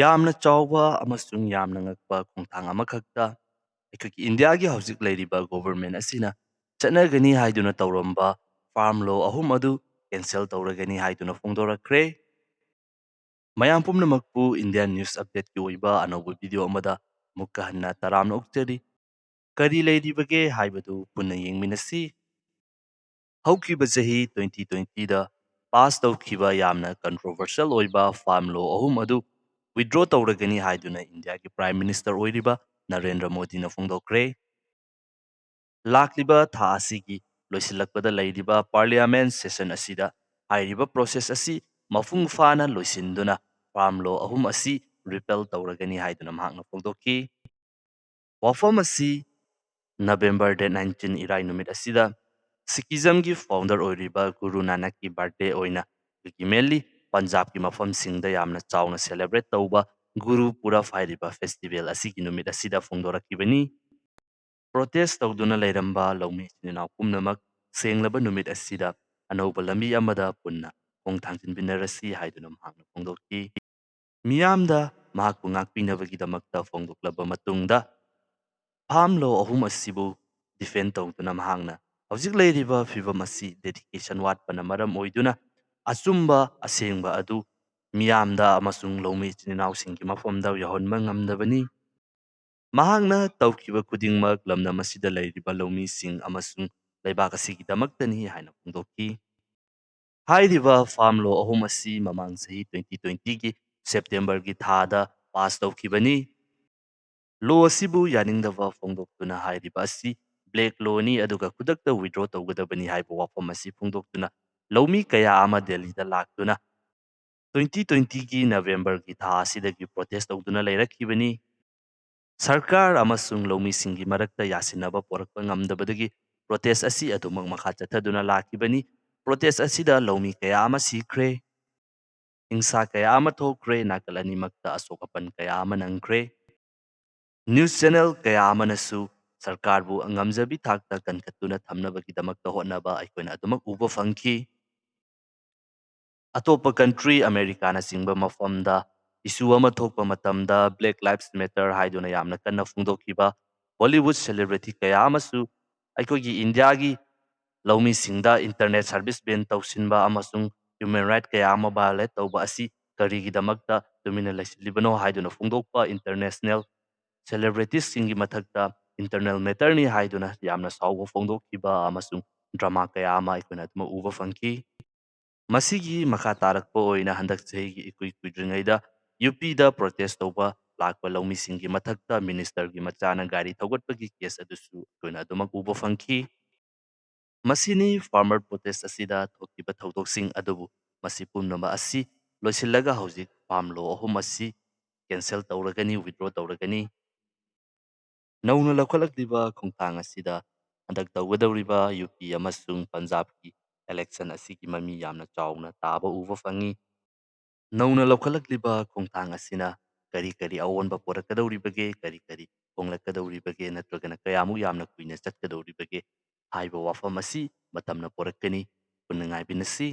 ꯌꯥꯝꯅ ꯆꯥꯎꯕ ꯑꯃꯁꯨꯡ ꯌꯥꯝꯅ ꯉꯛꯄ ꯈꯣꯡꯊꯥꯡ ꯑꯃꯈꯛꯇ ꯑꯩꯈꯣꯏꯒꯤ ꯏꯟꯗꯤꯌꯥꯒꯤ ꯍꯧꯖꯤꯛ ꯂꯩꯔꯤꯕ ꯒꯣꯚꯔꯟꯃꯦꯟꯠ ꯑꯁꯤꯅ ꯆꯠꯅꯒꯅꯤ ꯍꯥꯏꯗꯨꯅ ꯇꯧꯔꯝꯕ ꯐꯥꯔꯝ ꯂꯣ ꯑꯍꯨꯝ ꯑꯗꯨ ꯀꯦꯟꯁꯦꯜ ꯇꯧꯔꯒꯅꯤ ꯍꯥꯏꯗꯨꯅ ꯐꯣꯡꯗꯣꯔꯛꯈ꯭ꯔꯦ꯫ ꯃꯌꯥꯝ ꯄꯨꯝꯅꯃꯛꯄꯨ ꯏꯟꯗꯤꯌꯥꯟ ꯅ꯭ꯌꯨꯁ ꯑꯞꯗꯦꯠꯀꯤ ꯑꯣꯏꯕ ꯑꯅꯧꯕ ꯚꯤꯗꯤꯑꯣ ꯑꯃꯗ ꯑꯃꯨꯛꯀ ꯍꯟꯅ ꯇꯔꯥꯝꯅ ꯑꯣꯛꯆꯔꯤ꯫ ꯀꯔꯤ ꯂꯩꯔꯤꯕꯒꯦ ꯍꯥꯏꯕꯗꯨ ꯄꯨꯟꯅ ꯌꯦꯡꯃꯤꯟꯅꯁꯤ꯫ ꯍꯧꯈꯤꯕ ꯆꯍꯤ 2020ꯗ ꯄꯥꯁ ꯇꯧꯈꯤꯕ ꯌꯥꯝꯅ ꯀꯟꯇ꯭ꯔꯣꯚꯔꯁꯤꯌꯦꯜ ꯑꯣꯏꯕ ꯐꯥꯔꯝ ꯂꯣ ꯑꯍꯨꯝ ꯑꯗꯨ ꯋꯤꯗ꯭ꯔꯣ ꯇꯧꯔꯒꯅꯤ ꯍꯥꯏꯗꯨꯅ ꯏꯟꯗꯤꯌꯥꯒꯤ ꯄ꯭ꯔꯥꯏꯝ ꯃꯤꯅꯤꯁꯇꯔ ꯑꯣꯏꯔꯤꯕ ꯅꯔꯦꯟꯗ꯭ꯔ ꯃꯣꯗꯤꯅ ꯐꯣꯡꯗꯣꯛꯈ꯭ꯔꯦ꯫ ꯂꯥꯛꯂꯤꯕ ꯊꯥ ꯑꯁꯤꯒꯤ ꯂꯣꯏꯁꯤꯜꯂꯛꯄꯗ ꯂꯩꯔꯤꯕ ꯄꯥꯔꯂꯤꯌꯥꯃꯦꯟꯠ ꯁꯦꯁꯟ ꯑꯁꯤꯗ ꯍꯥꯏꯔꯤꯕ ꯄ꯭ꯔꯣꯁꯦꯁ ꯑꯁꯤ ꯃꯄꯨꯡ ꯐꯥꯅ ꯂꯣꯏꯁꯤꯟꯗꯨꯅ ꯐꯥꯔꯝ ꯂꯣ ꯑꯍꯨꯝ ꯑꯁꯤ ꯔꯤꯄꯦꯜ ꯇꯧꯔꯒꯅꯤ ꯍꯥꯏꯗꯨꯅ ꯃꯍꯥꯛꯅ ꯐꯣꯡꯗꯣꯛꯈꯤ꯫ ꯋꯥꯐꯝ ꯑꯁꯤ ꯅꯕꯦꯝꯕꯔ ꯗꯦꯠ 19 ꯏꯔꯥꯏ ꯅꯨꯃꯤꯠ ꯑꯁꯤꯗ ꯁꯤꯛꯀꯤꯖꯝꯒꯤ ꯐꯥꯎꯟꯗꯔ ꯑꯣꯏꯔꯤꯕ ꯒꯨꯔꯨ ꯅꯥꯅꯛꯀꯤ ꯕꯥꯔꯊꯗꯦ ꯑꯣꯏꯅ ꯑꯩꯈꯣꯏꯒꯤ ꯃꯦꯟꯂꯤ ꯄꯟꯖꯥꯕꯀꯤ ꯃꯐꯝꯁꯤꯡꯗ ꯌꯥꯝꯅ ꯆꯥꯎꯅ ꯁꯦꯂꯦꯕ꯭ꯔꯦꯠ ꯇꯧꯕ ꯒꯨꯔꯨ ꯄꯨꯔꯕ ꯍꯥꯏꯔꯤꯕ ꯐꯦꯁꯇꯤꯚꯦꯜ ꯑꯁꯤꯒꯤ ꯅꯨꯃꯤꯠ ꯑꯁꯤꯗ ꯐꯣꯡꯗꯣꯔꯛꯈꯤꯕꯅꯤ꯫ ꯄ꯭ꯔꯣꯇꯦꯁ ꯇꯧꯗꯨꯅ ꯂꯩꯔꯝꯕ ꯂꯧꯃꯤ ꯏꯆꯤꯟ ꯏꯅꯥꯎ ꯄꯨꯝꯅꯃꯛ ꯁꯦꯡꯂꯕ ꯅꯨꯃꯤꯠ ꯑꯁꯤꯗ ꯑꯅꯧꯕ ꯂꯝꯕꯤ ꯑꯃꯗ ꯄꯨꯟꯅ ꯈꯣꯡ ꯊꯥꯡꯖꯤꯟꯃꯤꯟꯅꯔꯁꯤ ꯍꯥꯏꯗꯨꯅ ꯃꯍꯥꯛꯅ ꯐꯣꯡꯗꯣꯛꯈꯤ꯫ ꯃꯤꯌꯥꯝꯗ ꯃꯍꯥꯛꯄꯨ ꯉꯥꯛꯄꯤꯅꯕꯒꯤꯗꯃꯛꯇ ꯐꯣꯡꯗꯣꯛꯂꯕ ꯃꯇꯨꯡꯗ ꯐꯥꯔꯝ ꯂꯣ ꯑꯍꯨꯝ ꯑꯁꯤꯕꯨ ꯗꯤꯐꯦꯟ ꯇꯧꯗꯨꯅ ꯃꯍꯥꯛꯅ ꯍꯧꯖꯤꯛ ꯂꯩꯔꯤꯕ ꯐꯤꯕꯝ ꯑꯁꯤ ꯗꯦꯗꯤꯀꯦꯁꯟ ꯋꯥꯠꯄꯅ ꯃꯔꯝ ꯑꯣꯏꯗꯨꯅ ꯑꯆꯨꯝꯕ ꯑꯁꯦꯡꯕ ꯑꯗꯨ ꯃꯤꯌꯥꯝꯗ ꯑꯃꯁꯨꯡ ꯂꯧꯃꯤ ꯏꯆꯤꯟ ꯏꯅꯥꯎꯁꯤꯡꯒꯤ ꯃꯐꯝꯗ ꯌꯧꯍꯟꯕ ꯉꯝꯗꯕꯅꯤ꯫ ꯃꯍꯥꯛꯅ ꯇꯧꯈꯤꯕ ꯈꯨꯗꯤꯡꯃꯛ ꯂꯝꯗꯝ ꯑꯁꯤꯗ ꯂꯩꯔꯤꯕ ꯂꯧꯃꯤꯁꯤꯡ ꯑꯃꯁꯨꯡ ꯂꯩꯕꯥꯛ ꯑꯁꯤꯒꯤꯗꯃꯛꯇꯅꯤ ꯍꯥꯏꯅ ꯐꯣꯡꯗꯣꯛꯈꯤ꯫ ꯍꯥꯏꯔꯤꯕ ꯐꯥꯔꯝ ꯂꯣ ꯑꯍꯨꯝ ꯑꯁꯤ ꯃꯃꯥꯡ ꯆꯍꯤ 2020ꯒꯤ ꯁꯦꯞꯇꯦꯝꯕꯔꯒꯤ ꯊꯥꯗ ꯄꯥꯁ ꯇꯧꯈꯤꯕꯅꯤ꯫ ꯂꯣ ꯑꯁꯤꯕꯨ ꯌꯥꯅꯤꯡꯗꯕ ꯐꯣꯡꯗꯣꯛꯇꯨꯅ ꯍꯥꯏꯔꯤꯕ ꯑꯁꯤ ꯕ꯭ꯂꯦꯛ ꯂꯣꯅꯤ ꯑꯗꯨꯒ ꯈꯨꯗꯛꯇ ꯋꯤꯗ꯭ꯔꯣ ꯇꯧꯒꯗꯕꯅꯤ ꯍꯥꯏꯕ ꯋꯥꯐꯝ ꯑꯁꯤ ꯐꯣꯡꯗꯣꯛꯇꯨꯅ ꯂꯧꯃꯤ ꯀꯌꯥ ꯑꯃ ꯗꯦꯜꯂꯤꯗ ꯂꯥꯛꯇꯨꯅ 2020ꯒꯤ ꯅꯕꯦꯝꯕꯔꯒꯤ ꯊꯥ ꯑꯁꯤꯗꯒꯤ ꯄ꯭ꯔꯣꯇꯦꯁ ꯇꯧꯗꯨꯅ ꯂꯩꯔꯛꯈꯤꯕꯅꯤ꯫ ꯁꯔꯀꯥꯔ ꯑꯃꯁꯨꯡ ꯂꯧꯃꯤꯁꯤꯡꯒꯤ ꯃꯔꯛꯇ ꯌꯥꯁꯤꯟꯅꯕ ꯄꯣꯔꯛꯄ ꯉꯝꯗꯕꯗꯒꯤ ꯄ꯭ꯔꯣꯇꯦꯁ ꯑꯁꯤ ꯑꯗꯨꯃꯛ ꯃꯈꯥ ꯆꯠꯊꯗꯨꯅ ꯂꯥꯛꯈꯤꯕꯅꯤ꯫ ꯄ꯭ꯔꯣꯇꯦꯁ ꯑꯁꯤꯗ ꯂꯧꯃꯤ ꯀꯌꯥ ꯑꯃ ꯁꯤꯈ꯭ꯔꯦ, ꯍꯤꯡꯁꯥ ꯀꯌꯥ ꯑꯃ ꯊꯣꯛꯈ꯭ꯔꯦ, ꯅꯥꯀꯜ ꯑꯅꯤꯃꯛꯇ ꯑꯁꯣꯛ ꯑꯄꯟ ꯀꯌꯥ ꯑꯃ ꯅꯪꯈ꯭ꯔꯦ꯫ ꯅ꯭ꯌꯨꯁ ꯆꯦꯅꯦꯜ ꯀꯌꯥ ꯑꯃꯅꯁꯨ ꯁꯔꯀꯥꯔꯕꯨ ꯉꯝꯖꯕꯤ ꯊꯥꯛꯇ ꯀꯟꯈꯠꯇꯨꯅ ꯊꯝꯅꯕꯒꯤꯗꯃꯛꯇ ꯍꯣꯠꯅꯕ ꯑꯩꯈꯣꯏꯅ ꯑꯗꯨꯃꯛ ꯎꯕ ꯐꯪꯈꯤ꯫ ꯑꯇꯣꯞꯄ ꯀꯟꯇ꯭ꯔꯤ ꯑꯃꯦꯔꯤꯀꯥꯅꯆꯤꯡꯕ ꯃꯐꯝꯗ ꯏꯁꯨ ꯑꯃ ꯊꯣꯛꯄ ꯃꯇꯝꯗ ꯕ꯭ꯂꯦꯛ ꯂꯥꯏꯞꯁ ꯃꯦꯇꯔ ꯍꯥꯏꯗꯨꯅ ꯌꯥꯝꯅ ꯀꯟꯅ ꯐꯣꯡꯗꯣꯛꯈꯤꯕ ꯕꯣꯂꯤꯋꯨꯗ ꯁꯦꯂꯦꯕ꯭ꯔꯤꯇꯤ ꯀꯌꯥ ꯑꯃꯁꯨ ꯑꯩꯈꯣꯏꯒꯤ ꯏꯟꯗꯤꯌꯥꯒꯤ ꯂꯧꯃꯤꯁꯤꯡꯗ ꯏꯟꯇꯔꯅꯦꯠ ꯁꯥꯔꯚꯤꯁ ꯕꯦꯟ ꯇꯧꯁꯤꯟꯕ ꯑꯃꯁꯨꯡ ꯍ꯭ꯌꯨꯃꯦꯟ ꯔꯥꯏꯠ ꯀꯌꯥ ꯑꯃ ꯚꯥꯏꯑꯣꯂꯦꯠ ꯇꯧꯕ ꯑꯁꯤ ꯀꯔꯤꯒꯤꯗꯃꯛꯇ ꯇꯨꯃꯤꯟꯅ ꯂꯩꯁꯤꯜꯂꯤꯕꯅꯣ ꯍꯥꯏꯗꯨꯅ ꯐꯣꯡꯗꯣꯛꯄ ꯏꯟꯇꯔꯅꯦꯁꯅꯦꯜ ꯁꯦꯂꯦꯕ꯭ꯔꯤꯇꯤꯁꯁꯤꯡꯒꯤ ꯃꯊꯛꯇ ꯏꯟꯇꯔꯅꯦꯜ ꯃꯦꯇꯔꯅꯤ ꯍꯥꯏꯗꯨꯅ ꯌꯥꯝꯅ ꯁꯥꯎꯕ ꯐꯣꯡꯗꯣꯛꯈꯤꯕ ꯑꯃꯁꯨꯡ ꯗ꯭ꯔꯃꯥ ꯀꯌꯥ ꯑꯃ ꯑꯩꯈꯣꯏꯅ ꯑꯗꯨꯃꯛ ꯎꯕ ꯐꯪꯈꯤ꯫ ꯃꯁꯤꯒꯤ ꯃꯈꯥ ꯇꯥꯔꯛꯄ ꯑꯣꯏꯅ ꯍꯟꯗꯛ ꯆꯍꯤꯒꯤ ꯏꯀꯨꯏ ꯀꯨꯏꯗ꯭ꯔꯤꯉꯩꯗ ꯌꯨꯄꯤꯗ ꯄ꯭ꯔꯣꯇꯦꯁ ꯇꯧꯕ ꯂꯥꯛꯄ ꯂꯧꯃꯤꯁꯤꯡꯒꯤ ꯃꯊꯛꯇ ꯃꯤꯅꯤꯁꯇꯔꯒꯤ ꯃꯆꯥꯅ ꯒꯥꯔꯤ ꯊꯧꯒꯠꯄꯒꯤ ꯀꯦꯁ ꯑꯗꯨꯁꯨ ꯑꯩꯈꯣꯏꯅ ꯑꯗꯨꯃꯛ ꯎꯕ ꯐꯪꯈꯤ꯫ ꯃꯁꯤꯅꯤ ꯐꯥꯔꯃꯔ ꯄ꯭ꯔꯣꯇꯦꯁ ꯑꯁꯤꯗ ꯊꯣꯛꯈꯤꯕ ꯊꯧꯗꯣꯛꯁꯤꯡ ꯑꯗꯨꯕꯨ ꯃꯁꯤ ꯄꯨꯝꯅꯃꯛ ꯑꯁꯤ ꯂꯣꯏꯁꯤꯜꯂꯒ ꯍꯧꯖꯤꯛ ꯐꯥꯔꯝ ꯂꯣ ꯑꯍꯨꯝ ꯑꯁꯤ ꯀꯦꯟꯁꯦꯜ ꯇꯧꯔꯒꯅꯤ, ꯋꯤꯗ꯭ꯔꯣ ꯇꯧꯔꯒꯅꯤ꯫ ꯅꯧꯅ ꯂꯧꯈꯠꯂꯛꯂꯤꯕ ꯈꯣꯡꯊꯥꯡ ꯑꯁꯤꯗ ꯍꯟꯗꯛ ꯇꯧꯒꯗꯧꯔꯤꯕ ꯌꯨꯄꯤ ꯑꯃꯁꯨꯡ ꯄꯟꯖꯥꯕꯀꯤ ꯑꯦꯂꯦꯛꯁꯟ ꯑꯁꯤꯒꯤ ꯃꯃꯤ ꯌꯥꯝꯅ ꯆꯥꯎꯅ ꯇꯥꯕ ꯎꯕ ꯐꯪꯉꯤ꯫ ꯅꯧꯅ ꯂꯧꯈꯠꯂꯛꯂꯤꯕ ꯈꯣꯡꯊꯥꯡ ꯑꯁꯤꯅ ꯀꯔꯤ ꯀꯔꯤ ꯑꯑꯣꯟꯕ ꯄꯣꯔꯛꯀꯗꯧꯔꯤꯕꯒꯦ, ꯀꯔꯤ ꯀꯔꯤ ꯍꯣꯡꯂꯛꯀꯗꯧꯔꯤꯕꯒꯦ, ꯅꯠꯇ꯭ꯔꯒꯅ ꯀꯌꯥꯃꯨꯛ ꯌꯥꯝꯅ ꯀꯨꯏꯅ ꯆꯠꯀꯗꯧꯔꯤꯕꯒꯦ ꯍꯥꯏꯕ ꯋꯥꯐꯝ ꯑꯁꯤ ꯃꯇꯝꯅ ꯄꯣꯔꯛꯀꯅꯤ꯫ ꯄꯨꯟꯅ ꯉꯥꯏꯃꯤꯟꯅꯁꯤ꯫